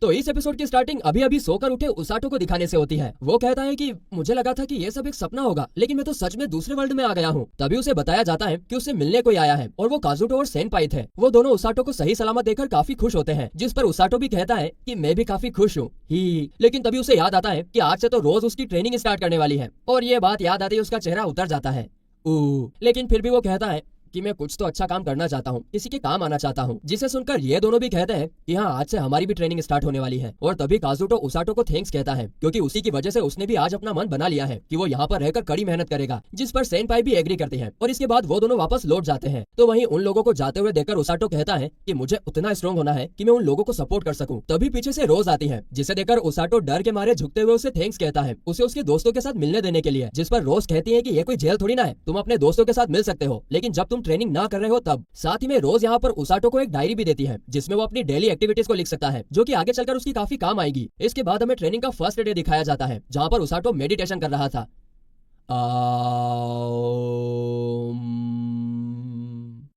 तो इस एपिसोड की स्टार्टिंग अभी अभी सोकर उठे उसाटो को दिखाने से होती है। वो कहता है कि मुझे लगा था कि ये सब एक सपना होगा, लेकिन मैं तो सच में दूसरे वर्ल्ड में आ गया हूँ। तभी उसे बताया जाता है कि उससे मिलने कोई आया है और वो काजुटो और सेनपाई थे। वो दोनों उसाटो को सही सलामत देखकर काफी खुश होते हैं, जिस पर उसाटो भी कहता है कि मैं भी काफी खुश हूँ ही। लेकिन तभी उसे याद आता है कि आज से तो रोज उसकी ट्रेनिंग स्टार्ट करने वाली है, और ये बात याद आती है उसका चेहरा उतर जाता है। लेकिन फिर भी वो कहता है कि मैं कुछ तो अच्छा काम करना चाहता हूँ, किसी के काम आना चाहता हूँ। जिसे सुनकर ये दोनों भी कहते हैं कि हाँ, आज से हमारी भी ट्रेनिंग स्टार्ट होने वाली है। और तभी काजुटो उसाटो को थैंक्स कहता है, क्योंकि उसी की वजह से उसने भी आज अपना मन बना लिया है कि वो यहाँ पर रहकर कड़ी मेहनत करेगा, जिस पर सेनपाई भी एग्री करती है। और इसके बाद वो दोनों वापस लौट जाते हैं। तो वहीं उन लोगों को जाते हुए देखकर उसाटो कहता है कि मुझे उतना स्ट्रॉन्ग होना है कि मैं उन लोगों को सपोर्ट कर सकूं। तभी पीछे से रोज आती है, जिसे देखकर उसाटो डर के मारे झुकते हुए उसे थैंक्स कहता है, उसे उसके दोस्तों के साथ मिलने देने के लिए। जिस पर रोज कहती है कि ये कोई जेल थोड़ी ना है, तुम अपने दोस्तों के साथ मिल सकते हो, लेकिन जब तुम ट्रेनिंग ना कर रहे हो तब। साथ ही में रोज यहाँ पर उसाटो को एक डायरी भी देती है, जिसमें वो अपनी डेली एक्टिविटीज को लिख सकता है, जो कि आगे चलकर उसकी काफी काम आएगी। इसके बाद हमें ट्रेनिंग का फर्स्ट डे दिखाया जाता है, जहाँ पर उसाटो मेडिटेशन कर रहा था।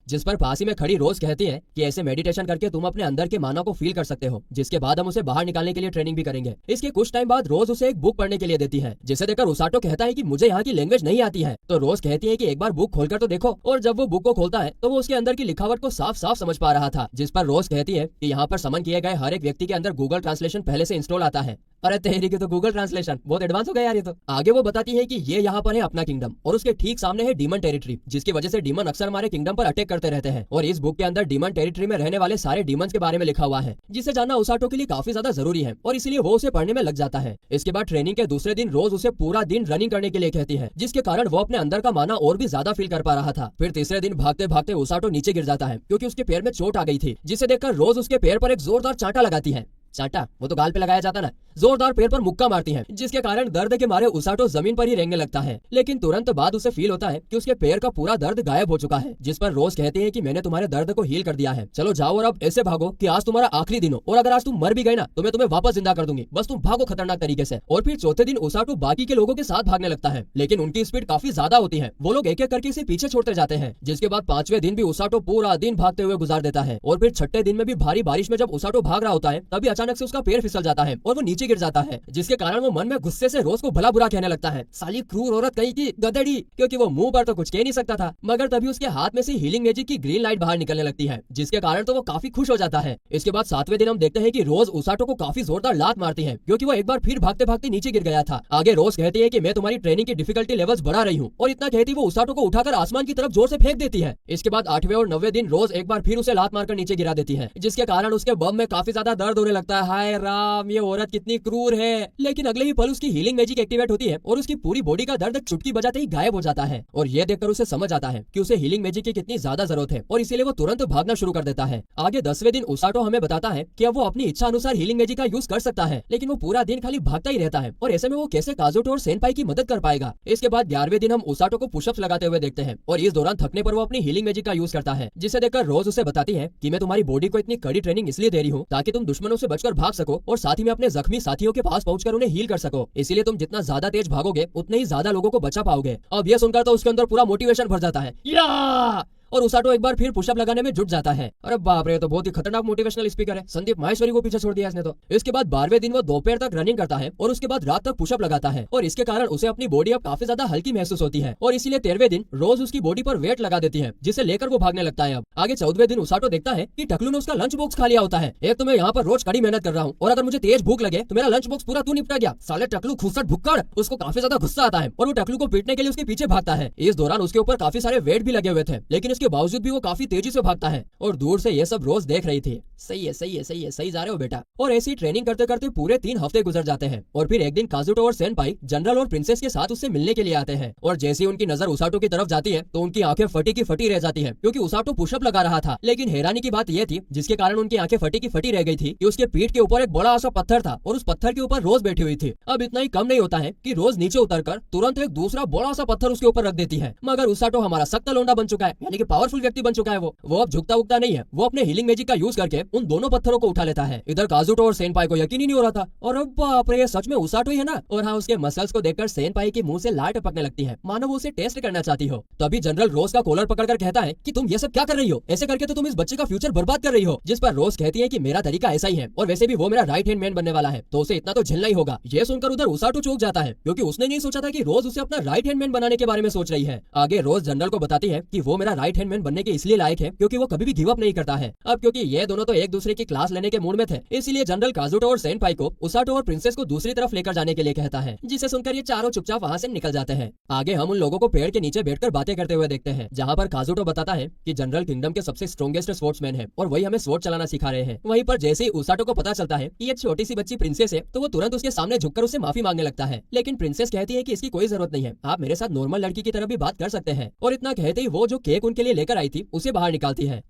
जिस पर पास ही में खड़ी रोज कहती है कि ऐसे मेडिटेशन करके तुम अपने अंदर के माना को फील कर सकते हो, जिसके बाद हम उसे बाहर निकालने के लिए ट्रेनिंग भी करेंगे। इसके कुछ टाइम बाद रोज उसे एक बुक पढ़ने के लिए देती है, जिसे देखकर उसाटो कहता है कि मुझे यहाँ की लैंग्वेज नहीं आती है। तो रोज कहती है कि एक बार बुक खोलकर तो देखो। और जब वो बुक को खोलता है तो वो उसके अंदर की लिखावट को साफ साफ समझ पा रहा था। जिस पर रोज कहती है कि यहाँ पर समन किए गए हर एक व्यक्ति के अंदर गूगल ट्रांसलेशन पहले से इंस्टॉल आता है। अरे तेरी की तो गूगल ट्रांसलेशन बहुत एडवांस हो गया यार ये तो। आगे वो बताती है कि ये यहाँ पर है अपना किंगडम, और उसके ठीक सामने है डीमन टेरिटरी, जिसकी वजह से डीमन अक्सर हमारे किंगडम पर अटैक करते रहते हैं। और इस बुक के अंदर डीमन टेरिटरी में रहने वाले सारे डीमंस के बारे में लिखा हुआ है, जिसे जानना उसाटो के लिए काफी ज्यादा जरूरी है, और इसलिए वो उसे पढ़ने में लग जाता है। इसके बाद ट्रेनिंग के दूसरे दिन रोज उसे पूरा दिन रनिंग करने के लिए कहती है, जिसके कारण वो अपने अंदर का माना और भी ज्यादा फील कर पा रहा था। फिर तीसरे दिन भागते भागते उसाटो नीचे गिर जाता है, क्योंकि उसके पैर में चोट आ गई थी, जिसे देखकर रोज उसके पैर पर एक जोरदार चांटा लगाती है। चांटा वो तो गाल पे लगाया जाता ना, जोरदार पैर पर मुक्का मारती है, जिसके कारण दर्द के मारे उसाटो जमीन पर ही रेंगने लगता है। लेकिन तुरंत बाद उसे फील होता है कि उसके पैर का पूरा दर्द गायब हो चुका है। जिस पर रोज कहते हैं कि मैंने तुम्हारे दर्द को हील कर दिया है, चलो जाओ और अब ऐसे भागो कि आज तुम्हारा आखिरी दिन हो, और अगर आज तुम मर भी गए ना तो मैं तुम्हें वापस जिंदा कर दूंगी, बस तुम भागो खतरनाक तरीके से। और फिर चौथे दिन उसाटो बाकी के लोगों के साथ भागने लगता है, लेकिन उनकी स्पीड काफी ज्यादा होती है। वो लोग एक एक करके इसे पीछे छोड़ते जाते हैं। जिसके बाद पांचवें दिन भी उसाटो पूरा दिन भागते हुए गुजार देता है। और फिर छठे दिन में भी भारी बारिश में जब उसाटो भाग रहा होता है, तभी अचानक से उसका पैर फिसल जाता है और वो नीचे गिर जाता है, जिसके कारण वो मन में गुस्से से रोज को भला बुरा कहने लगता है, साली क्रूर औरत कहीं की गधेड़ी, क्योंकि वो मुंह पर तो कुछ कह नहीं सकता था। मगर तभी उसके हाथ में से हीलिंग मैजिक की ग्रीन लाइट बाहर निकलने लगती है, जिसके कारण तो वो काफी खुश हो जाता है। इसके बाद सातवें दिन हम देखते हैं कि रोज उसाटो को काफी जोरदार लात मारती है, क्योंकि वो एक बार फिर भागते भागते नीचे गिर गया था। आगे रोज कहती है कि मैं तुम्हारी ट्रेनिंग की डिफिकल्टी लेवल्स बढ़ा रही हूँ, और इतना कहती वो उसाटो को उठाकर आसमान की तरफ जोर से फेंक देती है। इसके बाद आठवें और नौवें दिन रोज एक बार फिर उसे लात मारकर नीचे गिरा देती है, जिसके कारण उसके बम में काफी ज्यादा दर्द होने लगता है। हाय राम, ये औरत कितनी क्रूर है। लेकिन अगले ही पल उसकी हीलिंग मैजिक एक्टिवेट होती है और उसकी पूरी बॉडी का दर्द चुटकी बजाते ही गायब हो जाता है। और ये देखकर उसे समझ आता है कि उसे हीलिंग मैजिक की कितनी ज्यादा जरूरत है, और इसीलिए वो तुरंत भागना शुरू कर देता है। आगे 10वें दिन उसाटो हमें बताता है कि अब वो अपनी इच्छा अनुसार हीलिंग मैजिक का यूज कर सकता है, लेकिन वो पूरा दिन खाली भागता ही रहता है, और ऐसे में वो कैसे काजुटो और सेनपाई की मदद कर पाएगा। इसके बाद 11वें दिन हम उसाटो को पुशअप्स लगाते हुए देखते हैं, और इस दौरान थकने पर वो अपनी हीलिंग मैजिक का यूज करता है, जिसे देखकर रोज उसे बताती है कि मैं तुम्हारी बॉडी को इतनी कड़ी ट्रेनिंग इसलिए दे रही हूँ ताकि तुम दुश्मनों से बचकर भाग सको, और साथ ही में अपने जख्मी साथियों के पास पहुंचकर उन्हें हील कर सको। इसीलिए तुम जितना ज्यादा तेज भागोगे उतने ही ज्यादा लोगों को बचा पाओगे। अब ये सुनकर तो उसके अंदर पूरा मोटिवेशन भर जाता है, या और उसाटो एक बार फिर पुशअप लगाने में जुट जाता है। अरे बाप रे, तो बहुत ही खतरनाक मोटिवेशनल स्पीकर है। संदीप माहेश्वरी को पीछे छोड़ दिया इसने तो। इसके बाद 12वें दिन वो दोपहर तक रनिंग करता है, और उसके बाद रात तक पुशअप लगाता है, और इसके कारण उसे अपनी बॉडी अब काफी ज्यादा हल्की महसूस होती है, और इसीलिए 13वें दिन रोज उसकी बॉडी पर वेट लगा देती है, जिसे लेकर वो भागने लगता है। अब आगे 14वें दिन उसाटो देखता है कि टकलू ने उसका लंच बॉक्स खा लिया होता है। एक तो मैं यहाँ पर रोज कड़ी मेहनत कर रहा हूँ, और अगर मुझे तेज भूख लगे तो मेरा लंच बॉक्स पूरा तू निपटा गया, साले टकलू खुसट भुक्कड़। उसको काफी ज्यादा गुस्सा आता है और वो टकलू को पीटने के लिए उसके पीछे भागता है। इस दौरान उसके ऊपर काफी सारे वेट भी लगे हुए थे, लेकिन इसके बावजूद भी वो काफी तेजी से भागता है, और दूर से ये सब रोज देख रही थी। सही है, सही है, सही है, सही जा रहे हो बेटा। और ऐसी ट्रेनिंग करते करते पूरे 3 हफ्ते गुजर जाते हैं, और फिर एक दिन काजुटो और सेनपाई जनरल और प्रिंसेस के साथ उससे मिलने के लिए आते हैं। और जैसे ही उनकी नजर उसाटो की तरफ जाती है तो उनकी आंखें फटी की फटी रह जाती है, क्योंकि उसाटो पुशअप लगा रहा था। लेकिन हैरानी की बात यह थी, जिसके कारण उनकी आंखें फटी की फटी रह गई थी, कि उसके पीठ के ऊपर एक बड़ा सा पत्थर था, और उस पत्थर के ऊपर रोज बैठी हुई थी। अब इतना ही कम नहीं होता है कि रोज नीचे उतरकर तुरंत एक दूसरा बड़ा सा पत्थर उसके ऊपर रख देती है। मगर उसाटो हमारा सख्त लौंडा बन चुका है, यानी कि पावरफुल व्यक्ति बन चुका है। वो अब झुकता उगता नहीं है, वो अपने हीलिंग मैजिक का यूज करके उन दोनों पत्थरों को उठा लेता है। इधर काजुटो और सेनपाई को यकीन ही नहीं हो रहा था, और अब बाप रे, ये सच में उसाटो ही है ना। और हाँ, उसके मसल्स को देखकर सेनपाई के मुंह से लार टपकने लगती है, मानो वो उसे टेस्ट करना चाहती हो। तभी जनरल रोज का कॉलर पकड़कर कहता है कि तुम ये सब क्या कर रही हो, ऐसे करके तो तुम इस बच्चे का फ्यूचर बर्बाद कर रही हो। जिस पर रोज कहती है कि मेरा तरीका ऐसा ही है, और वैसे भी वो मेरा राइट हैंड मैन बनने वाला है, तो उसे इतना तो झेलना ही होगा। ये सुनकर उधर उसाटो चौंक जाता है, क्योंकि उसने नहीं सोचा था कि रोज उसे अपना राइट हैंड मैन बनाने के बारे में सोच रही है। आगे रोज जनरल को बताती है कि वो मेरा राइट हैंड मैन बनने के इसलिए लायक है क्योंकि वो कभी भी गिव अप नहीं करता है। अब क्योंकि ये दोनों तो एक दूसरे की क्लास लेने के मूड में थे, इसलिए जनरल काजुटो और सेनपाई को उसाटो और प्रिंसेस को दूसरी तरफ लेकर जाने के लिए कहता है, जिसे सुनकर ये चारों चुपचाप वहाँ से निकल जाते हैं। आगे हम उन लोगों को पेड़ के नीचे बैठकर बातें करते हुए देखते हैं, जहाँ पर काजुटो बताता है कि जनरल किंगडम के सबसे स्ट्रॉन्गेस्ट स्पोर्ट्समैन है और वही हमें स्वॉर्ड चलाना सिखा रहे हैं। वहीं पर जैसे ही उसाटो को पता चलता है कि ये छोटी सी बच्ची प्रिंसेस है, तो वो तुरंत उसके सामने झुककर उसे माफी मांगने लगता है। लेकिन प्रिंसेस कहती है कि इसकी कोई जरूरत नहीं है, आप मेरे साथ नॉर्मल लड़की की तरह भी बात कर सकते हैं। और इतना कहते ही वो जो केक उनके लिए लेकर आई थी उसे बाहर निकालती है,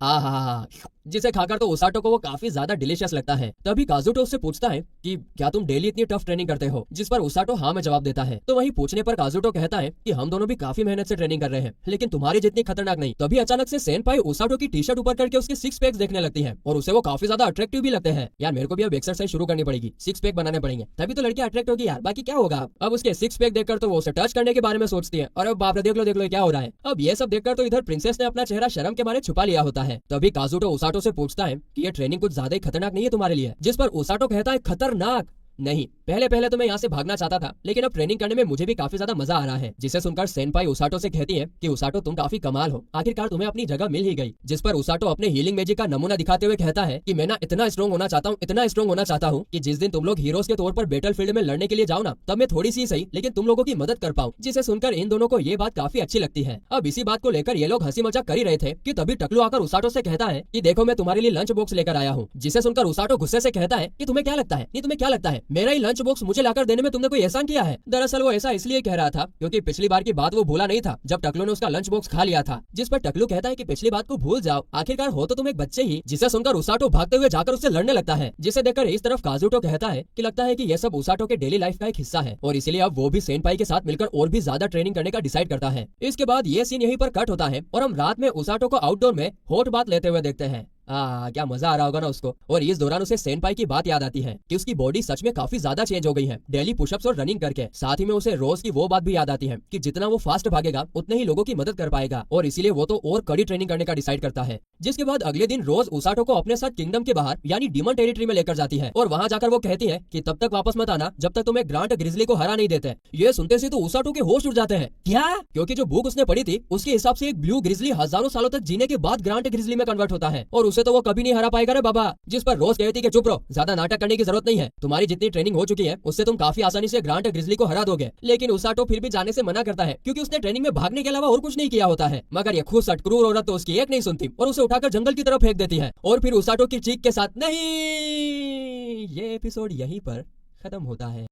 जिसे खाकर तो उसाटो को वो काफी ज्यादा डिलीशियस लगता है। तभी काजुटो उससे पूछता है कि क्या तुम डेली इतनी टफ ट्रेनिंग करते हो, जिस पर उसाटो हाँ में जवाब देता है। तो वही पूछने पर काजुटो कहता है कि हम दोनों भी काफी मेहनत से ट्रेनिंग कर रहे हैं, लेकिन तुम्हारी जितनी खतरनाक नहीं। तभी अचानक से सेनपाई उसाटो की टी शर्ट ऊपर करके उसके सिक्स पैक्स देखने लगती है, और उसे वो काफी ज्यादा अट्रैक्टिव भी लगते हैं। यार मेरे को भी अब एक्सरसाइज शुरू करनी पड़ेगी, सिक्स पैक बनाने पड़ेंगे, तभी तो लड़की अट्रैक्ट होगी यार, बाकी क्या होगा। अब उसके सिक्स पैक देखकर तो वो उसे टच करने के बारे में सोचती है, और अब बाप रे, देख लो क्या हो रहा है। अब ये सब देखकर तो इधर प्रिंसेस ने अपना चेहरा शर्म के मारे छुपा लिया होता है। तभी काजुटो उसाटो से पूछता है कि ये ट्रेनिंग कुछ ज्यादा ही खतरनाक नहीं है तुम्हारे लिए, जिस पर उसाटो कहता है खतरनाक नहीं, पहले तो मैं यहाँ से भागना चाहता था, लेकिन अब ट्रेनिंग करने में मुझे भी काफी ज्यादा मजा आ रहा है। जिसे सुनकर सेनपाई उसाटो से कहती है कि उसाटो तुम काफी कमाल हो, आखिरकार तुम्हें अपनी जगह मिल ही गई। जिस पर उसाटो अपने हीलिंग मैजिक का नमूना दिखाते हुए कहता है कि मैं ना इतना स्ट्रॉन्ग होना चाहता हूँ कि जिस दिन तुम लोग हीरोज के तौर पर बैटल फील्ड में लड़ने के लिए जाओ ना, तब मैं थोड़ी सी सही लेकिन तुम लोगों की मदद कर पाऊँ। जिसे सुनकर इन दोनों को ये बात काफी अच्छी लगती है। अब इसी बात को लेकर ये लोग हंसी मजाक कर ही रहे थे कि तभी टकलू आकर उसाटो से कहता है कि देखो मैं तुम्हारे लिए लंच बॉक्स लेकर आया हूँ। जिसे सुनकर उसाटो गुस्से से कहता है कि तुम्हें क्या लगता है मेरा ही लंच बॉक्स मुझे लाकर देने में तुमने कोई एहसान किया है। दरअसल वो ऐसा इसलिए कह रहा था क्योंकि पिछली बार की बात वो भूला नहीं था जब टकलू ने उसका लंच बॉक्स खा लिया था। जिस पर टकलू कहता है कि पिछली बात को भूल जाओ, आखिरकार हो तो तुम एक बच्चे ही। जिसे सुनकर उसाटो भागते हुए जाकर उससे लड़ने लगता है, जिसे देखकर इस तरफ काजुटो कहता है कि लगता है कि यह सब उसाटो के डेली लाइफ का एक हिस्सा है, और इसलिए अब वो भी सेनपाई के साथ मिलकर और भी ज्यादा ट्रेनिंग करने का डिसाइड करता है। इसके बाद ये सीन यहीं पर कट होता है और हम रात में उसाटो को आउटडोर में हॉट बात लेते हुए देखते हैं। क्या मजा आ रहा होगा ना उसको। और इस दौरान उसे सेनपाई की बात याद आती है कि उसकी बॉडी सच में काफी ज्यादा चेंज हो गई है डेली पुशअप्स और रनिंग करके। साथ ही में उसे रोज की वो बात भी याद आती है कि जितना वो फास्ट भागेगा उतने ही लोगों की मदद कर पाएगा, और इसीलिए वो तो और कड़ी ट्रेनिंग करने का डिसाइड करता है। जिसके बाद अगले दिन रोज उसाटो को अपने साथ किंगडम के बाहर यानी डीमन टेरिटरी में लेकर जाती है, और वहाँ जाकर वो कहती है कि तब तक वापस मत आना जब तक तुम्हें ग्रांट ग्रिजली को हरा नहीं देते। ये सुनते से तो उसाटो के होश उड़ जाते हैं। क्या? क्योंकि जो बुक उसने पढ़ी थी उसके हिसाब से एक ब्लू ग्रिजली हजारों सालों तक जीने के बाद ग्रांट ग्रिजली में कन्वर्ट होता है, और उसे तो वो कभी नहीं हरा पाएगा रे बाबा। जिस पर रोज कहती कि चुप रहो, ज्यादा नाटक करने की जरूरत नहीं है, तुम्हारी जितनी ट्रेनिंग हो चुकी है उससे तुम काफी आसानी से ग्रांट ग्रिजली को हरा दोगे। लेकिन उसाटो फिर भी जाने से मना करता है क्योंकि उसने ट्रेनिंग में भागने के अलावा और कुछ नहीं किया होता है। मगर ये खुद क्रूर औरत तो उसकी एक नहीं सुनती और उसे उठाकर जंगल की तरफ फेंक देती है, और फिर उसाटो की चीख के साथ नहीं। ये एपिसोड यहीं पर खत्म होता है।